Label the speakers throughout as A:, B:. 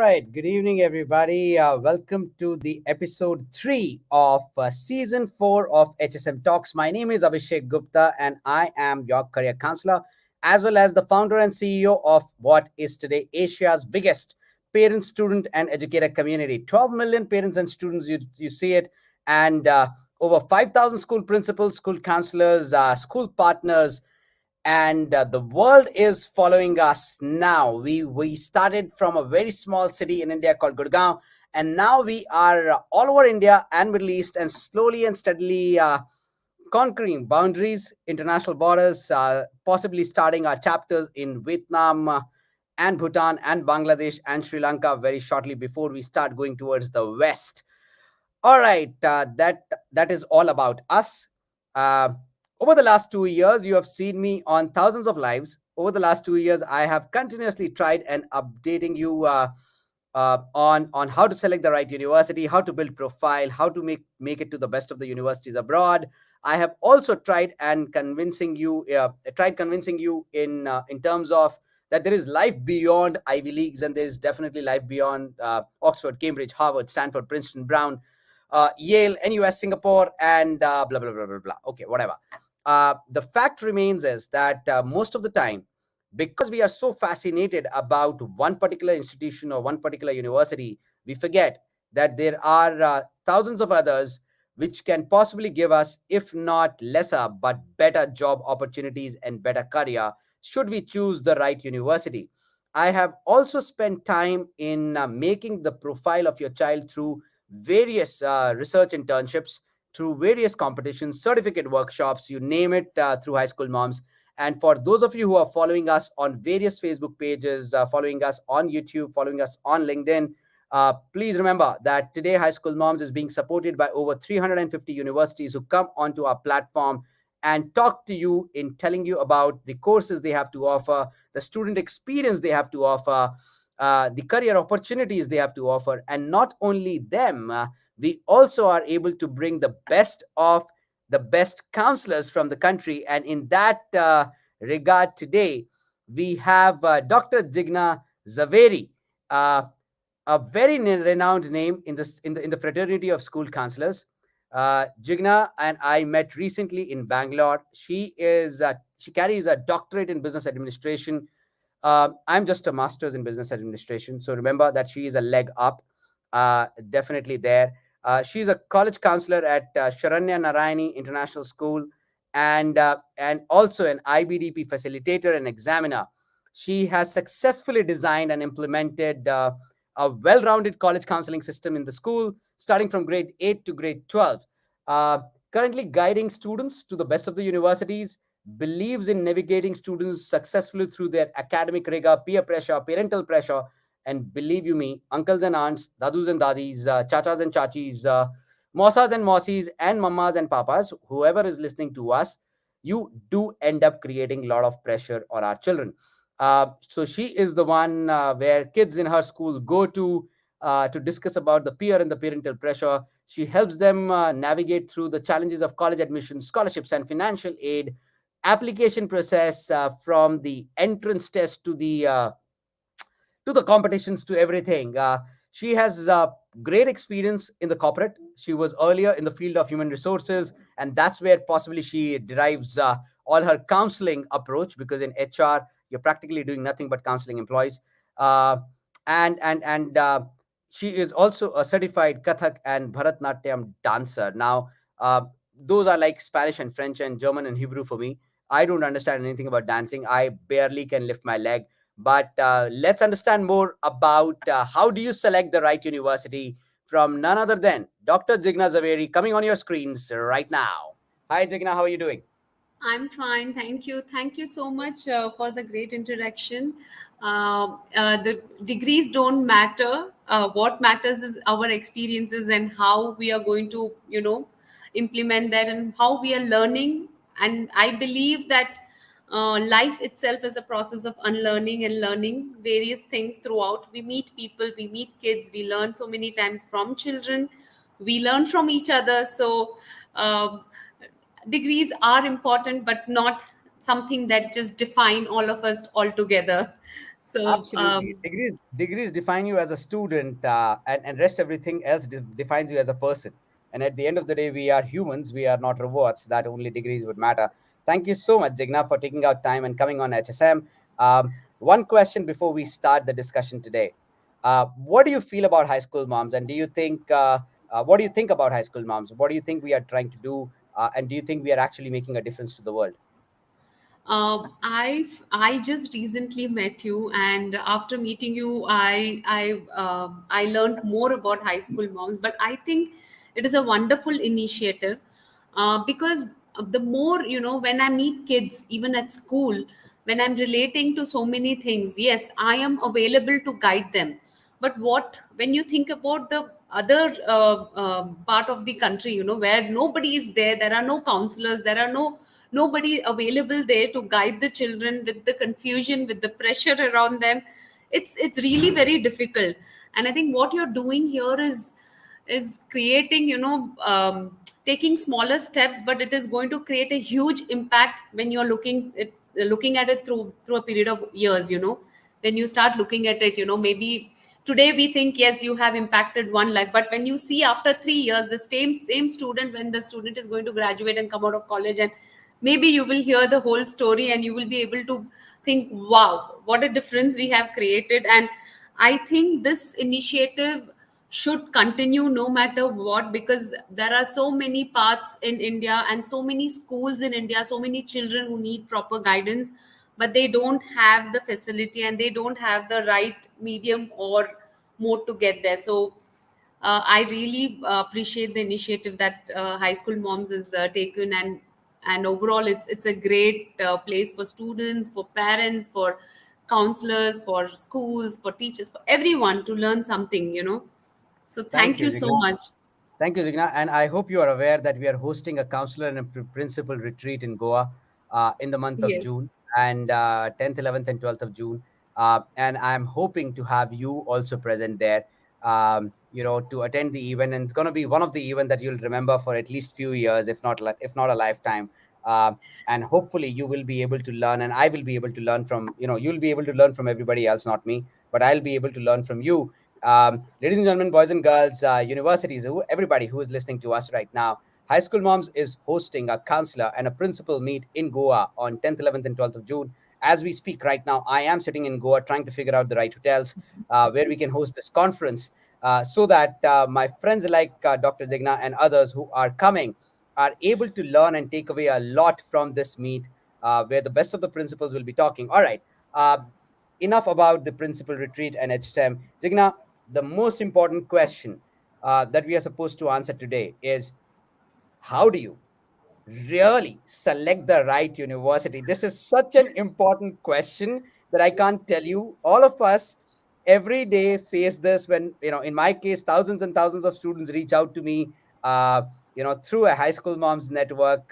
A: right. Good evening, everybody. Welcome to the episode three of season four of HSM Talks. My name is Abhishek Gupta, and I am your career counselor, as well as the founder and CEO of what is today Asia's biggest parent, student, and educator community. 12 million parents and students, you see it, and over 5,000 school principals, school counselors, school partners, and the world is following us now. We started from a very small city in India called Gurgaon, and now we are all over India and Middle East, and slowly and steadily conquering boundaries, international borders, possibly starting our chapters in Vietnam. And Bhutan and Bangladesh and Sri Lanka very shortly before we start going towards the west. All right, that is all about us. Uh, Over the last 2 years, you have seen me on thousands of lives. Over the last 2 years, I have continuously tried and updating you on how to select the right university, how to build profile, how to make it to the best of the universities abroad. I have also tried convincing you in terms of that there is life beyond Ivy Leagues, and there is definitely life beyond Oxford, Cambridge, Harvard, Stanford, Princeton, Brown, Yale, NUS, Singapore, and blah blah blah blah blah. Okay, whatever. The fact remains is that most of the time, because we are so fascinated about one particular institution or one particular university, we forget that there are thousands of others which can possibly give us, if not lesser, but better job opportunities and better career should we choose the right university. I have also spent time in making the profile of your child through various research internships, through various competitions, certificate workshops, you name it, through High School Moms. And for those of you who are following us on various Facebook pages, following us on YouTube, following us on LinkedIn, please remember that today High School Moms is being supported by over 350 universities who come onto our platform and talk to you in telling you about the courses they have to offer, the student experience they have to offer, the career opportunities they have to offer. And not only them, we also are able to bring the best of the best counselors from the country. And in that regard, today we have Dr. Digna Zaveri, uh, a very renowned name in the fraternity of school counselors. Jigna and I met recently in Bangalore. She carries a doctorate in business administration. I'm just a master's in business administration. So remember that she is a leg up, definitely there. She's a college counselor at Sharanya Narayani International School, and also an IBDP facilitator and examiner. She has successfully designed and implemented a well-rounded college counseling system in the school, starting from grade 8 to grade 12. Uh, Currently guiding students to the best of the universities, believes in navigating students successfully through their academic rigor, peer pressure, parental pressure, and believe you me, uncles and aunts, dadus and dadis, chachas and chachis, mosas and mosis, and mamas and papas, whoever is listening to us, you do end up creating a lot of pressure on our children. So she is the one where kids in her school go to discuss about the peer and the parental pressure. She helps them navigate through the challenges of college admissions, scholarships, and financial aid, application process, from the entrance test to the competitions, to everything. She has great experience in the corporate. She was earlier in the field of human resources, and that's where possibly she derives all her counseling approach, because in HR you're practically doing nothing but counseling employees. Uh, and she is also a certified Kathak and Bharatnatyam dancer. Now, those are like Spanish and French and German and Hebrew for me. I don't understand anything about dancing. I barely can lift my leg. But let's understand more about how do you select the right university from none other than Dr. Jigna Zaveri, coming on your screens right now. Hi, Jigna. How are you doing?
B: I'm fine, thank you. Thank you so much for the great introduction. The degrees don't matter. What matters is our experiences and how we are going to, implement that and how we are learning. And I believe that life itself is a process of unlearning and learning various things throughout. We meet people, we meet kids, we learn so many times from children, we learn from each other. So, um degrees are important but not something that just define all of us altogether. So
A: Absolutely. Degrees define you as a student, and rest everything else defines you as a person. And at the end of the day, we are humans. We are not robots. That only degrees would matter. Thank you so much, Digna, for taking out time and coming on HSM. One question before we start the discussion today. What do you feel about high school moms? And do you think, what do you think about high school moms? What do you think we are trying to do? And do you think we are actually making a difference to the world?
B: I just recently met you, and after meeting you, I learned more about high school moms. But I think it is a wonderful initiative, because the more, when I meet kids, even at school, when I'm relating to so many things, yes, I am available to guide them. But what when you think about the other part of the country, where nobody is there, there are no counselors, there are nobody available there to guide the children, with the confusion, with the pressure around them, it's really very difficult. And I think what you're doing here is creating, taking smaller steps, but it is going to create a huge impact when you're looking at it through a period of years. When you start looking at it, maybe today we think, yes, you have impacted one life, but when you see after 3 years, the same student, when the student is going to graduate and come out of college, and maybe you will hear the whole story, and you will be able to think, wow, what a difference we have created. And I think this initiative should continue no matter what, because there are so many paths in India and so many schools in India, so many children who need proper guidance, but they don't have the facility, and they don't have the right medium or mode to get there. So I really appreciate the initiative that High School Moms has taken, and overall, it's a great place for students, for parents, for counselors, for schools, for teachers, for everyone to learn something. So
A: Thank
B: thank
A: you,
B: you so
A: Digna.
B: much.
A: Thank you, Jigna. And I hope you are aware that we are hosting a counselor and a principal retreat in Goa in the month of
B: Yes.
A: June, and 10th, 11th, and 12th of June. And I'm hoping to have you also present there, to attend the event. And it's going to be one of the events that you'll remember for at least few years, if not a lifetime. And hopefully you will be able to learn, and I will be able to learn from, you'll be able to learn from everybody else, not me, but I'll be able to learn from you. Ladies and gentlemen, boys and girls, universities, everybody who is listening to us right now, High School Moms is hosting a counselor and a principal meet in Goa on 10th, 11th, and 12th of June. As we speak right now, I am sitting in Goa trying to figure out the right hotels where we can host this conference, so that my friends like Dr. Jigna and others who are coming are able to learn and take away a lot from this meet, where the best of the principals will be talking. All right. Uh, Enough about the principal retreat and HSM. Jigna, the most important question that we are supposed to answer today is, how do you really select the right university? This is such an important question that I can't tell you. All of us every day face this when, in my case, thousands and thousands of students reach out to me, through a high school moms network.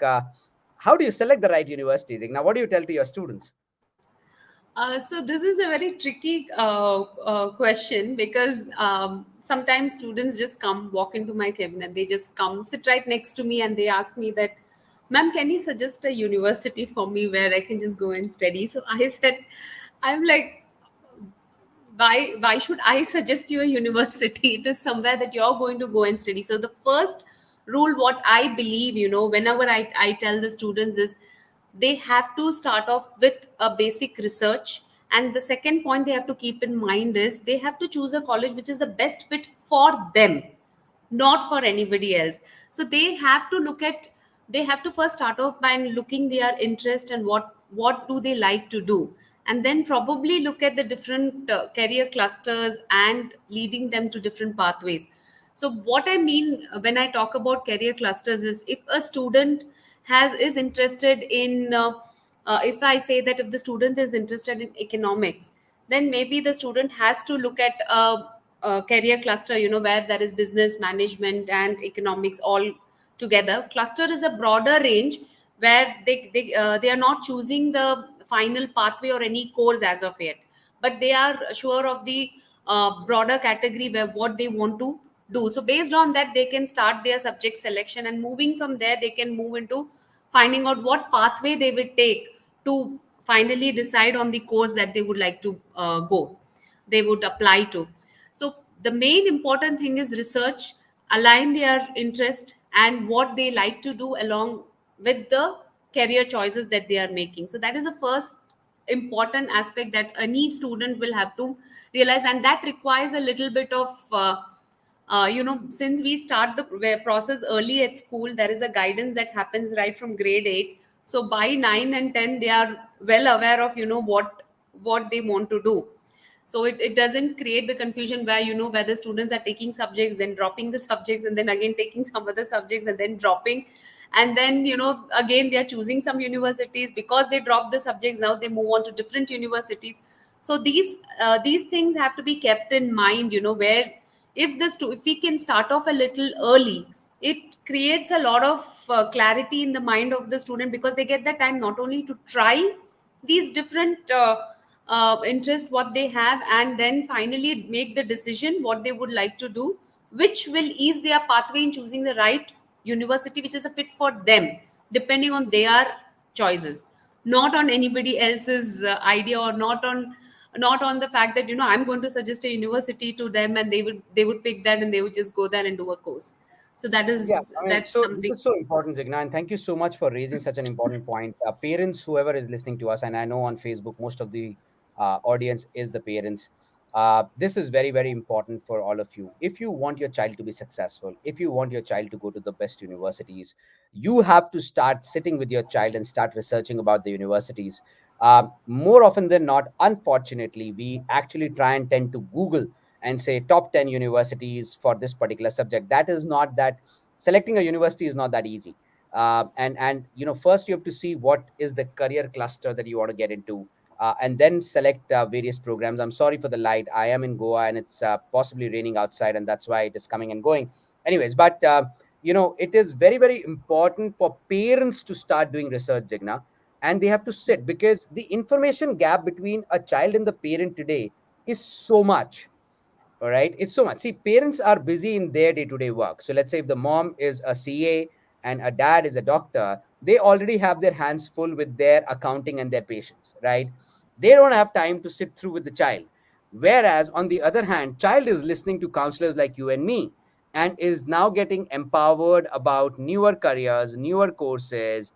A: How do you select the right university? Now, what do you tell to your students?
B: So this is a very tricky question, because sometimes students just come, walk into my cabinet, they just come, sit right next to me, and they ask me that, "Ma'am, can you suggest a university for me where I can just go and study?" So I said, I'm like, why should I suggest you a university? It is somewhere that you're going to go and study. So the first rule, what I believe, whenever I tell the students, is they have to start off with a basic research. And the second point they have to keep in mind is they have to choose a college which is the best fit for them, not for anybody else. So they have to first start off by looking their interest, and what do they like to do, and then probably look at the different career clusters and leading them to different pathways. So what I mean when I talk about career clusters is, if a student has is interested in if I say that if the student is interested in economics, then maybe the student has to look at a career cluster, where there is business management and economics all together. Cluster is a broader range, where they are not choosing the final pathway or any course as of yet, but they are sure of the broader category where what they want to do. So based on that, they can start their subject selection, and moving from there, they can move into finding out what pathway they will take to finally decide on the course that they would like to go, they would apply to. So the main important thing is research, align their interest and what they like to do along with the career choices that they are making. So that is the first important aspect that any student will have to realize, and that requires a little bit of since we start the process early at school, there is a guidance that happens right from grade 8. So by 9 and 10 they are well aware of what they want to do. So it doesn't create the confusion where where the students are taking subjects, then dropping the subjects, and then again taking some other subjects and then dropping, and then again they are choosing some universities because they drop the subjects, now they move on to different universities. So these things have to be kept in mind, where if we can start off a little early, it creates a lot of clarity in the mind of the student, because they get the time not only to try these different interest what they have, and then finally make the decision what they would like to do, which will ease their pathway in choosing the right university which is a fit for them, depending on their choices, not on anybody else's idea, or not on the fact that I'm going to suggest a university to them and they would pick that and they would just go there and do a course. So
A: Yeah, I mean,
B: that's
A: so this
B: something.
A: is so important, Jigna, and thank you so much for raising such an important point. Parents, whoever is listening to us, and I know on Facebook most of the audience is the parents. This is very, very important for all of you. If you want your child to be successful, if you want your child to go to the best universities, you have to start sitting with your child and start researching about the universities. More often than not, unfortunately, we actually try and tend to Google and say top 10 universities for this particular subject. That is not that selecting a university is not that easy. And first you have to see what is the career cluster that you want to get into, and then select various programs. I'm sorry for the light. I am in Goa and it's possibly raining outside, and that's why it is coming and going. Anyways, but it is very, very important for parents to start doing research, Jigna, and they have to sit, because the information gap between a child and the parent today is so much. All right, it's so much. See, parents are busy in their day-to-day work. So let's say if the mom is a CA and a dad is a doctor, they already have their hands full with their accounting and their patients, right? They don't have time to sit through with the child. Whereas on the other hand, child is listening to counselors like you and me, and is now getting empowered about newer careers, newer courses,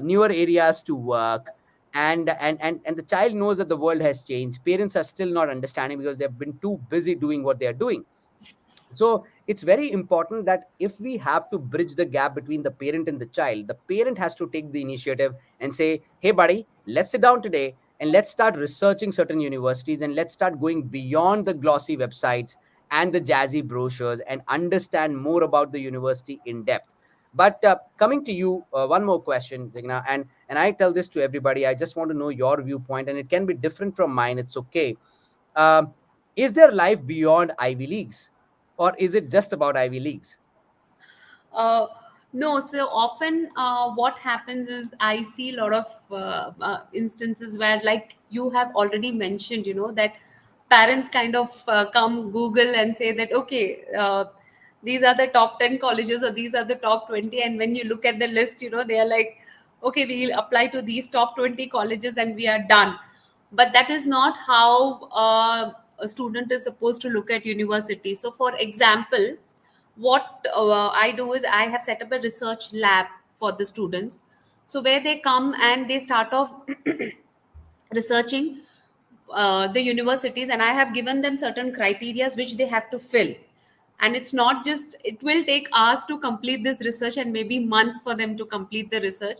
A: newer areas to work. And the child knows that the world has changed. Parents are still not understanding because they've been too busy doing what they are doing. So it's very important that if we have to bridge the gap between the parent and the child, the parent has to take the initiative and say, hey buddy, let's sit down today and let's start researching certain universities, and let's start going beyond the glossy websites and the jazzy brochures and understand more about the university in depth. But coming to you, one more question, Digna, and I tell this to everybody. I just want to know your viewpoint, and it can be different from mine. It's okay. um, is there life beyond Ivy Leagues, or is it just about Ivy Leagues?
B: Uh, no, so often what happens is I see a lot of instances where, like you have already mentioned, that parents kind of come Google and say that, okay, these are the top 10 colleges or these are the top 20. And when you look at the list, they are like, okay, we'll apply to these top 20 colleges and we are done. But that is not how a student is supposed to look at university. So, for example, what I do is I have set up a research lab for the students. So where they come and they start off researching the universities, and I have given them certain criterias which they have to fill. And it's not just, it will take hours to complete this research and maybe months for them to complete the research,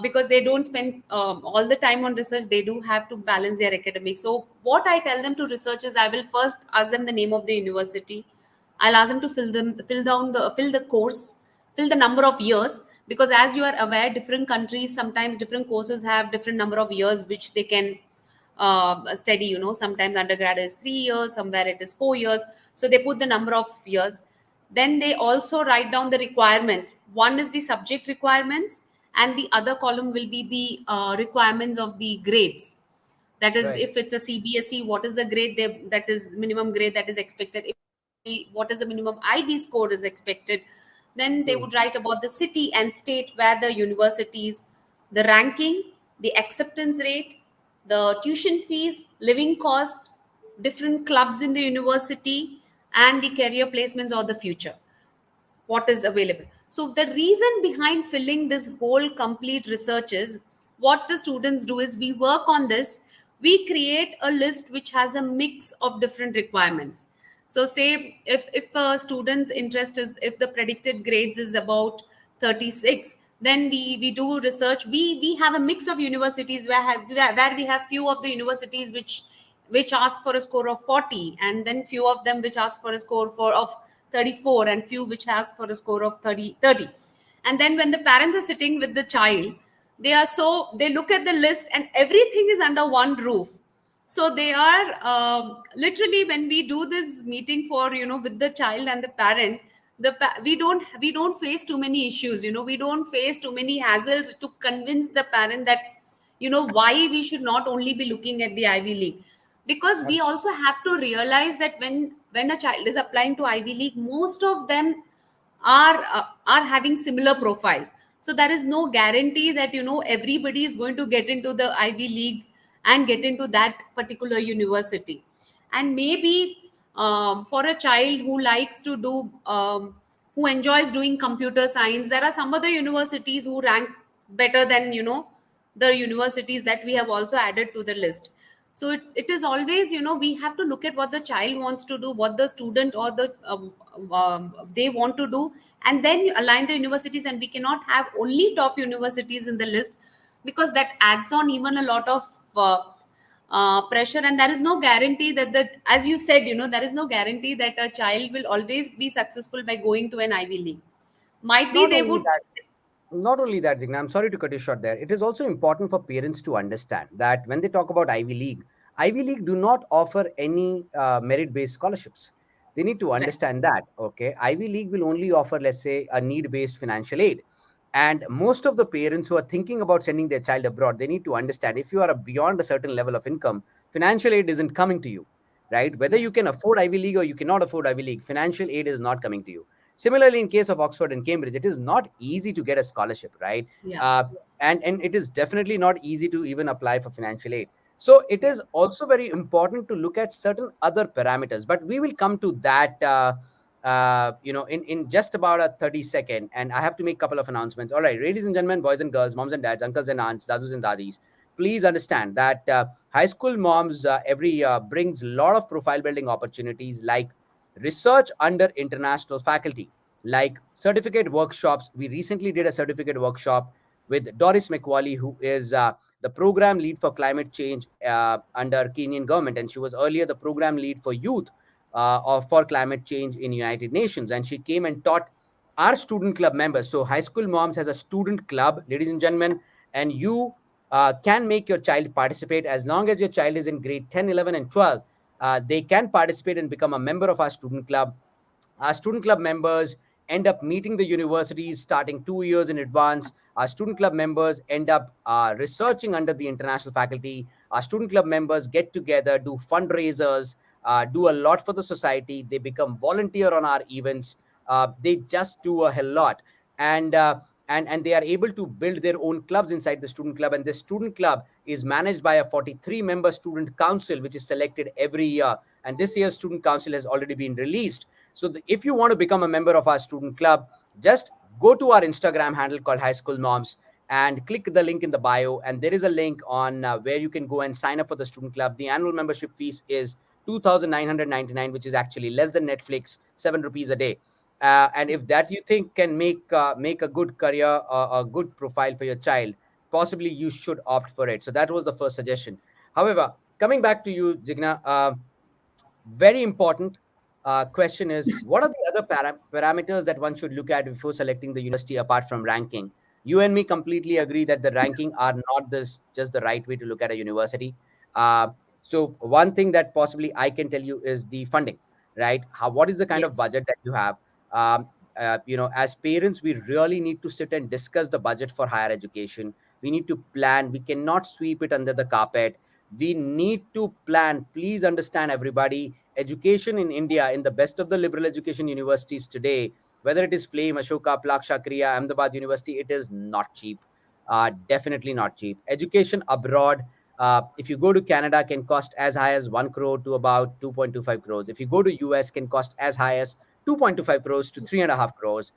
B: because they don't spend all the time on research. They do have to balance their academics. So what I tell them to research is, I will first ask them the name of the university. I'll ask them to fill the course, fill the number of years, because as you are aware, different countries, sometimes different courses have different number of years which they can study. Sometimes undergrad is 3 years, somewhere it is 4 years. So they put the number of years. Then they also write down the requirements. One is the subject requirements, and the other column will be the requirements of the grades. That is,
A: Right.
B: if it's a CBSE, what is the grade that is minimum grade that is expected. If it's IB, what is the minimum IB score is expected. Then they
A: True.
B: would write about the city and state where the universities, the ranking, the acceptance rate, the tuition fees, living cost, different clubs in the university, and the career placements or the future, what is available. So the reason behind filling this whole complete research is, what the students do is, we work on this, we create a list which has a mix of different requirements. So say if a student's interest is, if the predicted grades is about 36, then we do research, we have a mix of universities where we have few of the universities which ask for a score of 40, and then few of them which ask for a score of 34, and few which ask for a score of 30. And then when the parents are sitting with the child, they look at the list and everything is under one roof. So they are literally, when we do this meeting for, with the child and the parent, we don't face too many issues, we don't face too many hassles to convince the parent that, why we should not only be looking at the Ivy League. Because we also have to realize that when a child is applying to Ivy League, most of them are having similar profiles. So there is no guarantee that, everybody is going to get into the Ivy League and get into that particular university. And maybe for a child who likes to do who enjoys doing computer science, there are some other universities who rank better than, the universities that we have also added to the list. So it is always, we have to look at what the child wants to do, what the student or the they want to do, and then you align the universities. And we cannot have only top universities in the list, because that adds on even a lot of pressure. And there is no guarantee that, as you said, there is no guarantee that a child will always be successful by going to an Ivy League. Might be
A: Not
B: they
A: only
B: would.
A: that, not only that, Zigna, I'm sorry to cut you short there. It is also important for parents to understand that when they talk about Ivy League do not offer any merit-based scholarships. They need to
B: Right.
A: understand that. Okay, Ivy League will only offer, let's say, a need-based financial aid. And most of the parents who are thinking about sending their child abroad, they need to understand, if you are beyond a certain level of income, financial aid isn't coming to you, right? Whether
B: Right.
A: you can afford Ivy League or you cannot afford Ivy League, financial aid is not coming to you. Similarly, in case of Oxford and Cambridge, it is not easy to get a scholarship, right?
B: Yeah.
A: Uh, and it is definitely not easy to even apply for financial aid. So it
B: Yeah.
A: is also very important to look at certain other parameters. But we will come to that, in just about a 30 second. And I have to make a couple of announcements. All right, ladies and gentlemen, boys and girls, moms and dads, uncles and aunts, dadus and dadis, please understand that high school moms every year brings a lot of profile building opportunities, like research under international faculty, like certificate workshops. We recently did a certificate workshop with Doris McWally, who is the program lead for climate change under Kenyan government, and she was earlier the program lead for youth for climate change in United Nations, and she came and taught our student club members. So High School Moms has a student club, ladies and gentlemen, and you can make your child participate as long as your child is in grade 10, 11, and 12. They can participate and become a member of our student club. Our student club members end up meeting the universities starting 2 years in advance. Our student club members end up researching under the international faculty. Our student club members get together, do fundraisers, do a lot for the society. They become volunteer on our events. They just do a hell lot. And and they are able to build their own clubs inside the student club. And this student club is managed by a 43-member student council, which is selected every year. And this year's student council has already been released. So if you want to become a member of our student club, just go to our Instagram handle called High School Moms and click the link in the bio. And there is a link on where you can go and sign up for the student club. The annual membership fees is 2,999, which is actually less than Netflix, 7 rupees a day. And if that you think can make a good career, a good profile for your child, possibly you should opt for it. So that was the first suggestion. However, coming back to you, Jigna, very important question is, what are the other parameters that one should look at before selecting the university apart from ranking? You and me completely agree that the ranking are not this just the right way to look at a university. uh, so one thing that possibly I can tell you is the funding, right? What is the kind of
B: Yes.
A: budget that you have? um, as parents, we really need to sit and discuss the budget for higher education. We need to plan. We cannot sweep it under the carpet. We need to plan. Please understand, everybody, education in India, in the best of the liberal education universities today, whether it is Flame, Ashoka, Plak Shakriya, Ahmedabad University, it is not cheap. Definitely not cheap. Education abroad, if you go to Canada, can cost as high as 1 crore to about 2.25 crores. If you go to US, can cost as high as 2.25 crores to 3.5 crores.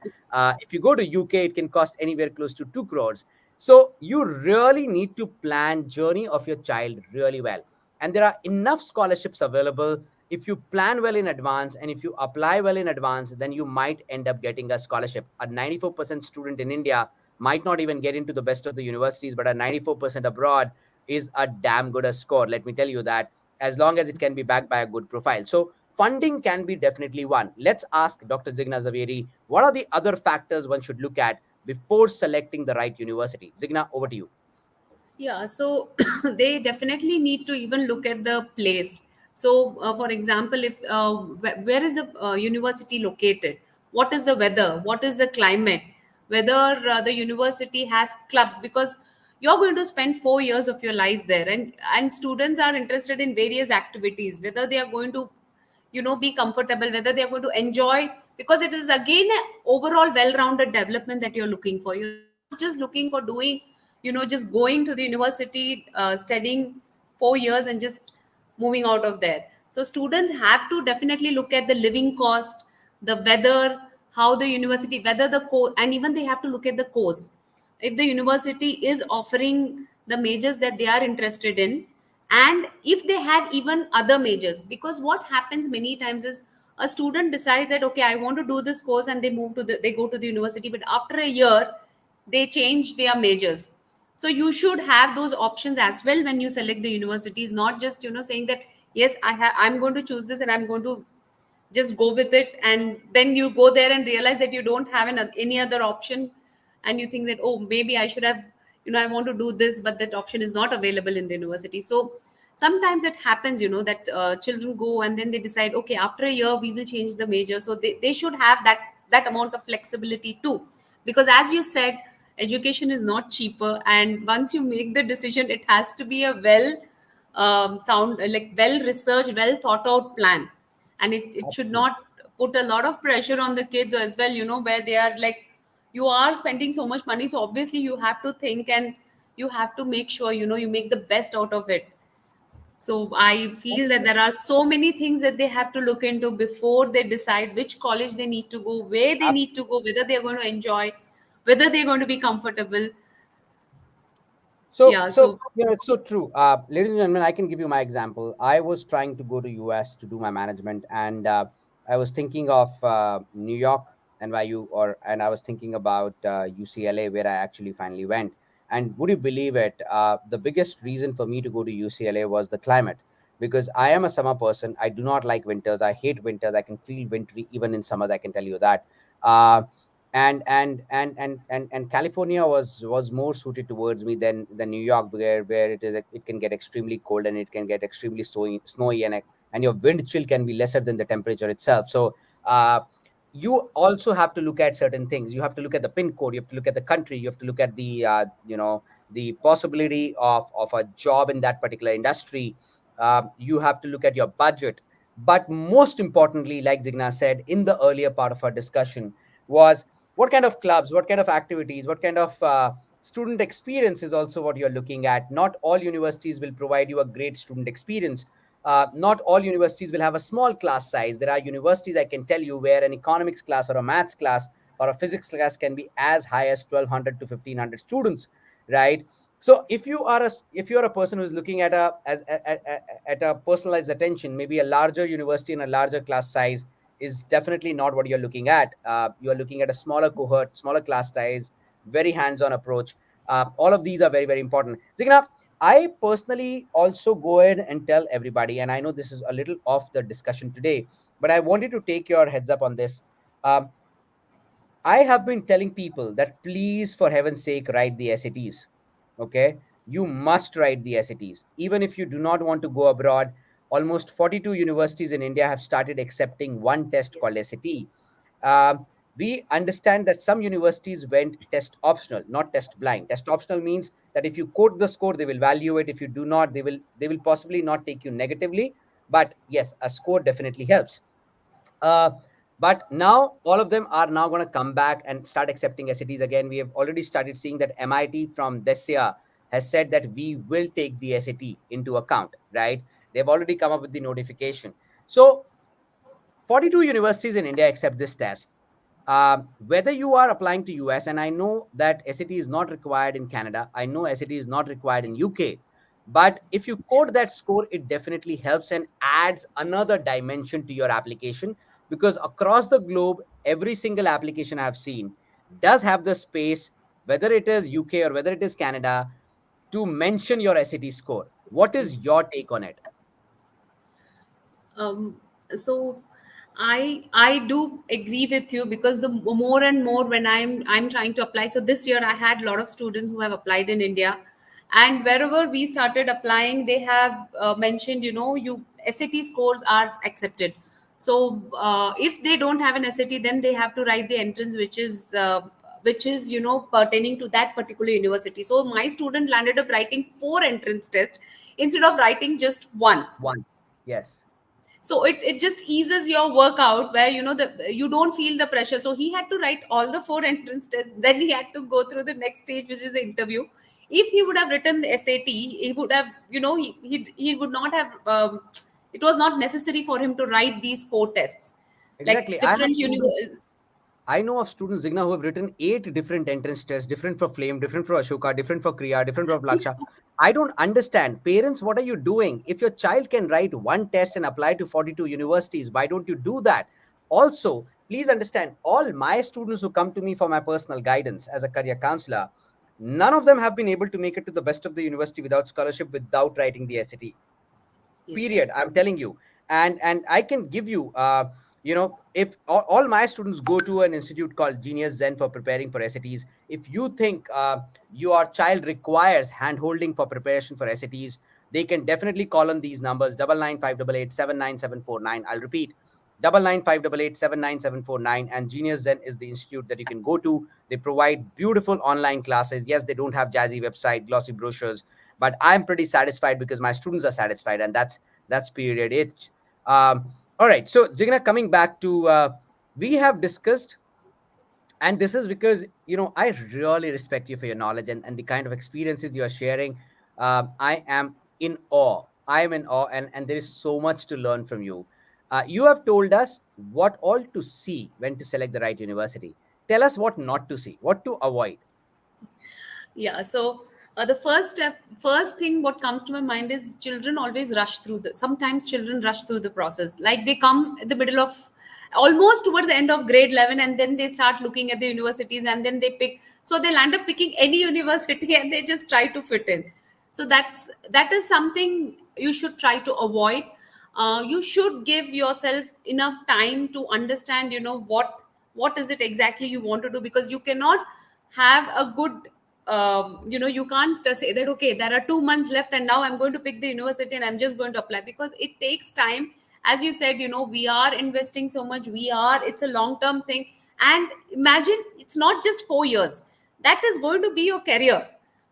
A: If you go to UK, it can cost anywhere close to 2 crores. So you really need to plan journey of your child really well. And there are enough scholarships available. If you plan well in advance and if you apply well in advance, then you might end up getting a scholarship. A 94% student in India might not even get into the best of the universities, but a 94% abroad is a damn good a score. Let me tell you that, as long as it can be backed by a good profile. So funding can be definitely one. Let's ask Dr. Jigna Zaveri, what are the other factors one should look at before selecting the right university? Jigna, over to you.
B: Yeah, so they definitely need to even look at the place. So, for example, if where is the university located? What is the weather? What is the climate? Whether the university has clubs, because you're going to spend 4 years of your life there, and students are interested in various activities. Whether they are going to be comfortable, whether they are going to enjoy, because it is again a overall well-rounded development that you're looking for. You're not just looking for doing, just going to the university, studying 4 years and just moving out of there. So students have to definitely look at the living cost, the weather, how the university, whether the course, and even they have to look at the course. If the university is offering the majors that they are interested in, and if they have even other majors, because what happens many times is a student decides that, okay, I want to do this course, and they go to the university, but after a year they change their majors. So you should have those options as well when you select the universities, not just saying that, yes, I'm going to choose this and I'm going to just go with it, and then you go there and realize that you don't have any other option, and you think that, oh, maybe I should have, I want to do this, but that option is not available in the university. So sometimes it happens, that children go and then they decide, okay, after a year we will change the major. So they should have that amount of flexibility too, because as you said, education is not cheaper, and once you make the decision, it has to be a sound like well researched, well thought out plan. And it should
A: Absolutely.
B: not put a lot of pressure on the kids as well, where they are like, you are spending so much money, so obviously you have to think, and you have to make sure, you make the best out of it. So I feel that there are so many things that they have to look into before they decide which college they need to go, where they need to go, whether they're going to enjoy, whether they're going to be comfortable.
A: So,
B: Yeah,
A: so
B: so
A: it's so true. Ladies and gentlemen, I can give you my example. I was trying to go to US to do my management, and I was thinking of New York, NYU, and I was thinking about UCLA, where I actually finally went. And would you believe it? The biggest reason for me to go to UCLA was the climate, because I am a summer person. I do not like winters. I hate winters. I can feel wintry even in summers. I can tell you that. Uh, and California was more suited towards me than New York, where it can get extremely cold and it can get extremely snowy, and your wind chill can be lesser than the temperature itself. So you also have to look at certain things. You have to look at the pin code. You have to look at the country. You have to look at the possibility of a job in that particular industry. You have to look at your budget. But most importantly, like Zigna said in the earlier part of our discussion, was what kind of clubs, what kind of activities, what kind of student experience is also what you're looking at. Not all universities will provide you a great student experience. Not all universities will have a small class size. There are universities, I can tell you, where an economics class or a maths class or a physics class can be as high as 1200 to 1500 students, right? So if you're a person who's looking at at a personalized attention, maybe a larger university and a larger class size is definitely not what you're looking at. You're looking at a smaller cohort, smaller class size, very hands-on approach. All of these are very, very important. Zigna, I personally also go ahead and tell everybody, and I know this is a little off the discussion today, but I wanted to take your heads up on this. Um, I have been telling people that please, for heaven's sake, write the SATs. Okay. You must write the SATs. Even if you do not want to go abroad, almost 42 universities in India have started accepting one test called SAT. Um, we understand that some universities went test optional, not test blind. Test optional means that if you quote the score, they will value it. If you do not, they will possibly not take you negatively. But yes, a score definitely helps. Uh, But now all of them are now going to come back and start accepting SATs again. We have already started seeing that MIT from this year has said that we will take the SAT into account, right? They've already come up with the notification. So 42 universities in India accept this test. Whether you are applying to US, and I know that SAT is not required in Canada, I know SAT is not required in UK, but if you code that score, it definitely helps and adds another dimension to your application, because across the globe, every single application I've seen does have the space, whether it is UK or whether it is Canada, to mention your SAT score. What is
B: Yes.
A: your take on it?
B: um, so I do agree with you, because the more and more when I'm trying to apply. So this year I had a lot of students who have applied in India, and wherever we started applying, they have mentioned, you SAT scores are accepted. So if they don't have an SAT, then they have to write the entrance, which is pertaining to that particular university. So my student landed up writing four entrance tests instead of writing just one.
A: One. Yes.
B: So it just eases your workout, where you don't feel the pressure. So he had to write all the four entrance tests, then he had to go through the next stage, which is the interview. If he would have written the SAT, he would have, he would not have, it was not necessary for him to write these four tests, like
A: Exactly.
B: different universities.
A: I know of students, Zigna, who have written 8 different entrance tests, different for Flame, different for Ashoka, different for Kriya, different for Laksha. I don't understand. Parents, what are you doing? If your child can write one test and apply to 42 universities, why don't you do that? Also, please understand, all my students who come to me for my personal guidance as a career counselor, none of them have been able to make it to the best of the university without scholarship, without writing the SAT.
B: Yes.
A: Period, I'm telling you. And I can give you, if all my students go to an institute called Genius Zen for preparing for SATs. If you think your child requires hand holding for preparation for SATs, they can definitely call on these numbers: 9958879749. I'll repeat: 9958879749. And Genius Zen is the institute that you can go to. They provide beautiful online classes. Yes, they don't have jazzy website, glossy brochures, but I'm pretty satisfied because my students are satisfied, and that's period H. All right, so Jigna, coming back to, we have discussed, and this is because I really respect you for your knowledge and the kind of experiences you are sharing. I am in awe. I am in awe, and there is so much to learn from you. You have told us what all to see when to select the right university. Tell us what not to see, what to avoid.
B: Yeah. So the first thing what comes to my mind is, children always rush through the. Sometimes children rush through the process. Like they come at the middle of, almost towards the end of grade 11, and then they start looking at the universities, and then they pick. So they'll end up picking any university, and they just try to fit in. So that is something you should try to avoid. You should give yourself enough time to understand, what is it exactly you want to do, because you cannot have a good, you can't say that, okay, there are 2 months left and now I'm going to pick the university and I'm just going to apply, because it takes time. As you said, we are investing so much, it's a long term thing. And imagine, it's not just 4 years, that is going to be your career.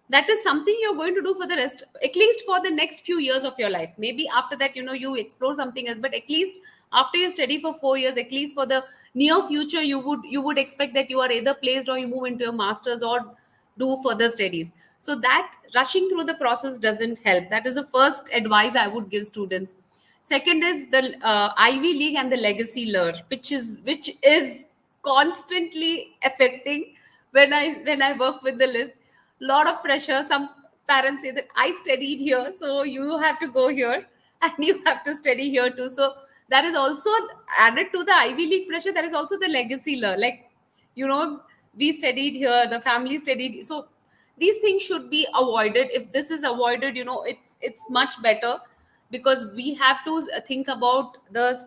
B: That is something you're going to do for the rest, at least for the next few years of your life. Maybe after that, you explore something else, but at least after you study for 4 years, at least for the near future, you would expect that you are either placed or you move into a masters or do further studies. So that rushing through the process doesn't help. That is the first advice I would give students. Second is the Ivy League and the legacy lure, which is constantly affecting. When I work with the list, lot of pressure. Some parents say that I studied here, so you have to go here and you have to study here too. So that is also added to the Ivy League pressure. There is also the legacy lure, like, you know we studied here, the family studied. So these things should be avoided. If this is avoided, it's much better, because we have to think about the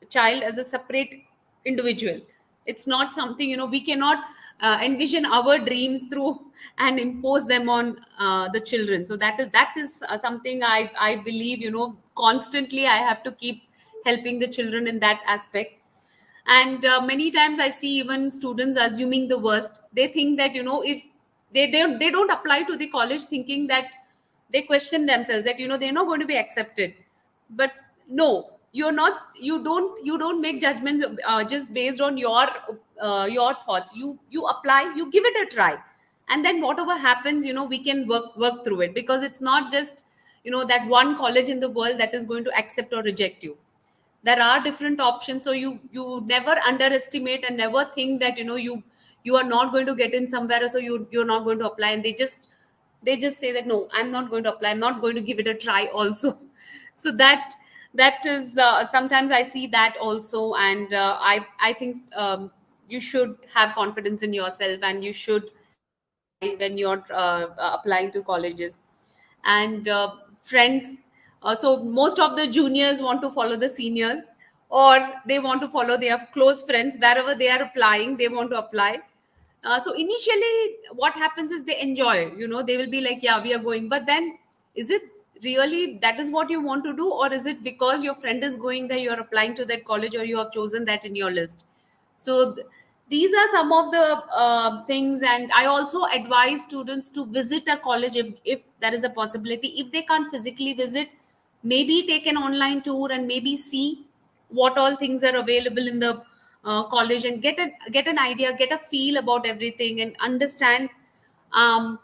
B: child as a separate individual. It's not something, we cannot envision our dreams through and impose them on the children. So that is something I believe, constantly I have to keep helping the children in that aspect. And many times I see even students assuming the worst. They think that, if they don't apply to the college, thinking that, they question themselves that, they're not going to be accepted. But no, you don't make judgments just based on your thoughts. You apply, you give it a try, and then whatever happens, we can work through it, because it's not just that one college in the world that is going to accept or reject you. There are different options, so you never underestimate and never think that you are not going to get in somewhere, so you're not going to apply, and they just say that no, I'm not going to apply, I'm not going to give it a try also. So that is sometimes I see that also. And I think you should have confidence in yourself, and you should try when you're applying to colleges. And friends, so most of the juniors want to follow the seniors, or they want to follow their close friends. Wherever they are applying, they want to apply. So initially what happens is they enjoy, they will be like, yeah, we are going. But then, is it really that is what you want to do, or is it because your friend is going there, you are applying to that college, or you have chosen that in your list? So these are some of the things. And I also advise students to visit a college if there is a possibility. If they can't physically visit, maybe take an online tour and maybe see what all things are available in the college, and get an idea, get a feel about everything, and um,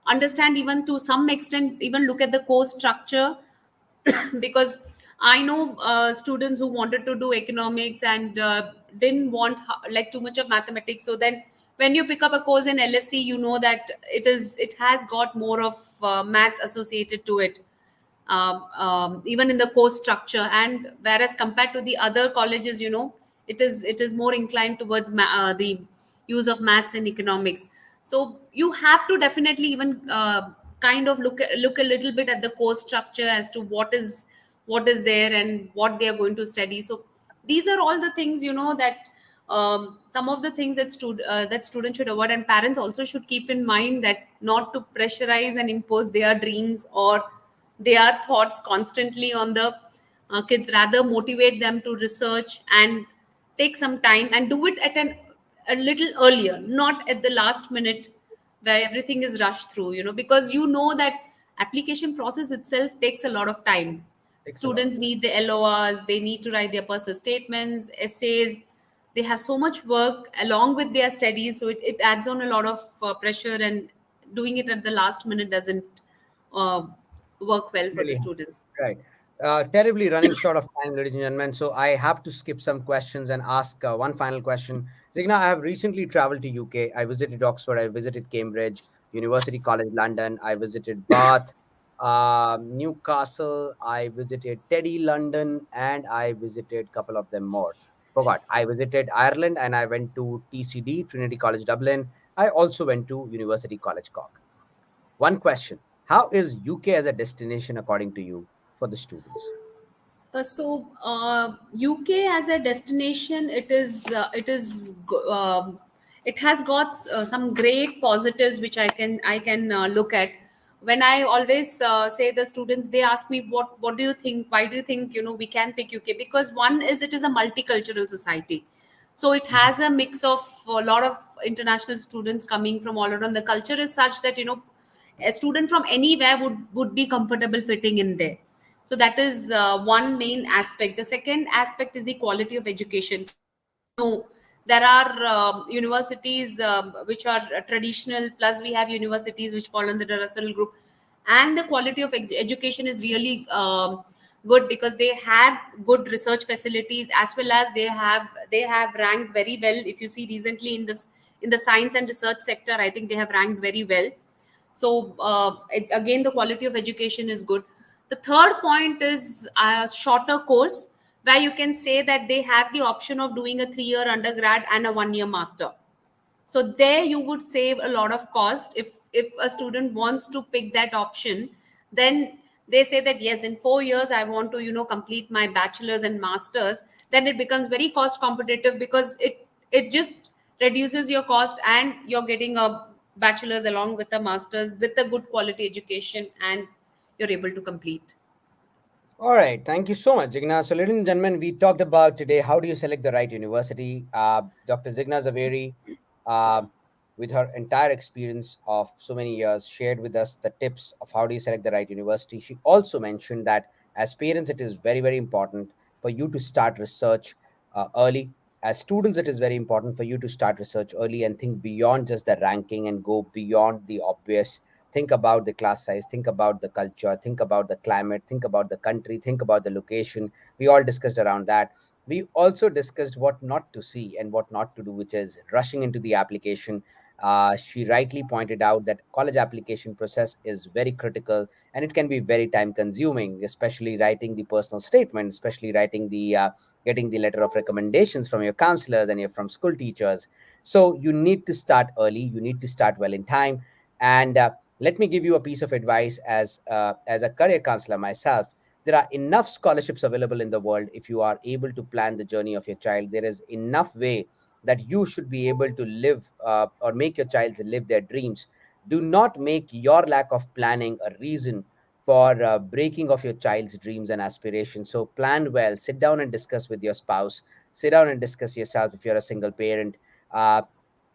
B: understand, even to some extent, even look at the course structure. Because I know students who wanted to do economics and didn't want like too much of mathematics. So then when you pick up a course in LSC, you know that it has got more of maths associated to it, even in the course structure. And whereas compared to the other colleges, it is more inclined towards the use of maths and economics. So you have to definitely even kind of look a little bit at the course structure as to what is there and what they are going to study. So these are all the things, that some of the things that students should avoid. And parents also should keep in mind that not to pressurize and impose their dreams or their thoughts constantly on the kids. Rather motivate them to research and take some time and do it at a little earlier, not at the last minute where everything is rushed through, because that application process itself takes a lot of time.
A: Takes a lot.
B: Students need the LORs, they need to write their personal statements, essays. They have so much work along with their studies, so it adds on a lot of pressure, and doing it at the last minute doesn't uh, work well for the
A: Really,
B: students.
A: right. Terribly running short of time, ladies and gentlemen. So I have to skip some questions and ask one final question. Zigna, I have recently traveled to UK. I visited Oxford. I visited Cambridge, University College London. I visited Bath, Newcastle. I visited Teddy London, and I visited a couple of them more. Forgot. I visited Ireland, and I went to TCD, Trinity College Dublin. I also went to University College Cork. One question: how is UK as a destination according to you for the students?
B: UK as a destination, it has got some great positives which I can look at. When I always say the students, they ask me, what do you think? Why do you think we can pick UK? Because one is, it is a multicultural society, so it has a mix of a lot of international students coming from all around. The culture is such that a student from anywhere would be comfortable fitting in there. So that is one main aspect. The second aspect is the quality of education. So as you know, there are universities which are traditional, plus we have universities which fall under the Russell group, and the quality of education is really good, because they have good research facilities, as well as they have ranked very well. If you see recently in the science and research sector, I think they have ranked very well. So again, the quality of education is good. The third point is a shorter course, where you can say that they have the option of doing a 3-year undergrad and a 1-year master. So there you would save a lot of cost. If a student wants to pick that option, then they say that yes, in 4 years I want to complete my bachelor's and master's. Then it becomes very cost competitive, because it just reduces your cost, and you're getting a bachelor's along with a master's with a good quality education, and you're able to complete.
A: All right, thank you so much, Zigna. So, ladies and gentlemen, we talked about today how do you select the right university. Dr. Zigna Zaveri, uh, with her entire experience of so many years, shared with us the tips of how do you select the right university. She also mentioned that as parents, it is very, very important for you to start research early. As students, it is very important for you to start research early and think beyond just the ranking and go beyond the obvious. Think about the class size, think about the culture, think about the climate, think about the country, think about the location. We all discussed around that. We also discussed what not to see and what not to do, which is rushing into the application. She rightly pointed out that college application process is very critical and it can be very time consuming, especially writing the personal statement, especially writing the getting the letter of recommendations from your counselors and your from school teachers. So you need to start early, you need to start well in time. And let me give you a piece of advice as a career counselor myself. There are enough scholarships available in the world. If you are able to plan the journey of your child, there is enough way that you should be able to live or make your child live their dreams. Do not make your lack of planning a reason for breaking of your child's dreams and aspirations. So plan well, sit down and discuss with your spouse, sit down and discuss yourself if you're a single parent. uh,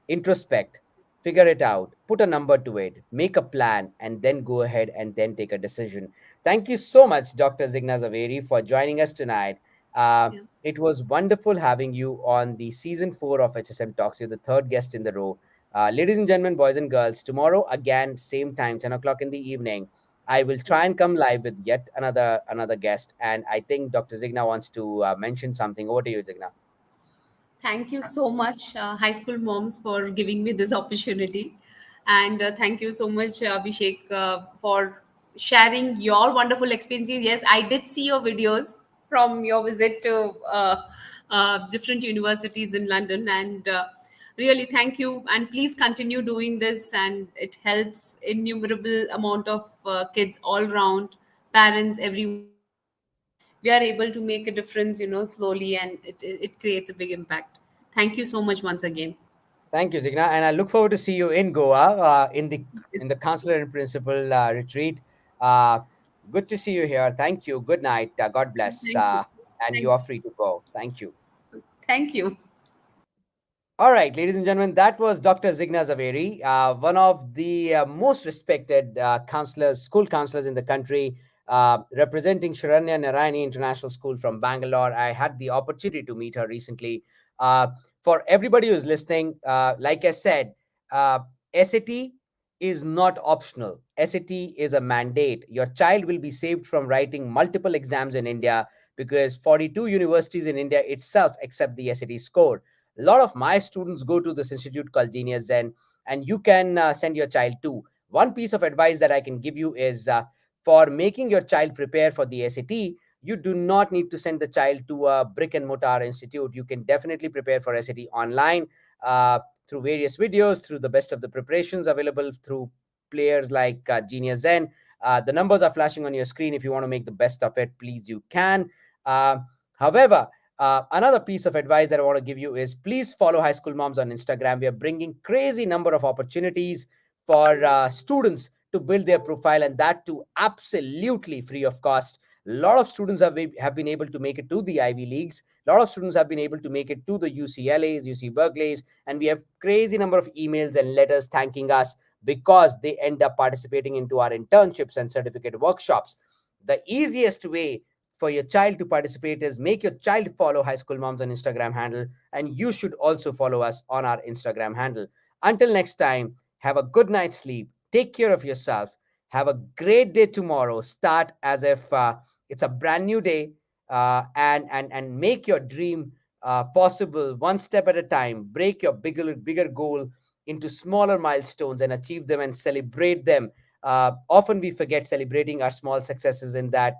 A: Introspect, figure it out, put a number to it, make a plan, and then go ahead and then take a decision. Thank you so much, Dr. Zigna Zaveri, for joining us tonight.
B: Yeah.
A: It was wonderful having you on the season 4 of HSM Talks. You're the third guest in the row. Ladies and gentlemen, boys and girls, tomorrow again, same time, 10 o'clock in the evening, I will try and come live with yet another guest. And I think Dr. Zigna wants to mention something. Over to you, Zigna.
B: Thank you so much, High School Moms, for giving me this opportunity. And thank you so much, Abhishek, for sharing your wonderful experiences. Yes, I did see your videos from your visit to different universities in London. And really, thank you. And please continue doing this. And it helps innumerable amount of kids all around, parents, everyone. And we are able to make a difference, slowly, and it creates a big impact. Thank you so much once again.
A: Thank you, Jigna, and I look forward to see you in Goa in
B: It's,
A: the counselor and principal retreat. Uh, Good to see you here. Thank you. Good night. God bless.
B: thank you.
A: And you
B: Thank,
A: are free to go. Thank you.
B: thank you.
A: All right, ladies and gentlemen, that was Dr. Zigna Zaveri, one of the most respected counselors, school counselors in the country, representing Sharanya Narayani International School from Bangalore. I had the opportunity to meet her recently. Uh, for everybody who's listening, like I said, uh, SAT is not optional. SAT is a mandate. Your child will be saved from writing multiple exams in India because 42 universities in India itself accept the SAT score. A lot of my students go to this institute called Genius Zen, and you can send your child to. One piece of advice that I can give you is for making your child prepare for the SAT, you do not need to send the child to a brick and mortar institute. You can definitely prepare for SAT online through various videos, through the best of the preparations available through players like Genius Zen. The numbers are flashing on your screen. If you want to make the best of it, please you can. Uh, However, another piece of advice that I want to give you is please follow High School Moms on Instagram. We are bringing crazy number of opportunities for students to build their profile, and that too absolutely free of cost. A lot of students have been able to make it to the Ivy Leagues. A lot of students have been able to make it to the UCLAs, UC Berkeley's, and we have crazy number of emails and letters thanking us because they end up participating into our internships and certificate workshops. The easiest way for your child to participate is make your child follow High School Moms on Instagram handle, and you should also follow us on our Instagram handle. Until next time, have a good night's sleep, take care of yourself, have a great day tomorrow, start as if it's a brand new day, and make your dream possible one step at a time. Break your bigger goal into smaller milestones and achieve them and celebrate them. Often we forget celebrating our small successes in that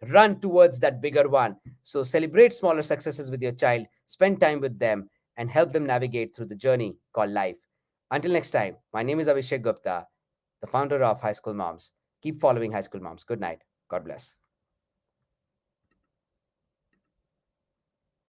A: run towards that bigger one. So celebrate smaller successes with your child, spend time with them, and help them navigate through the journey called life. Until next time, my name is Abhishek Gupta, the founder of High School Moms. Keep following High School Moms. Good night. God bless.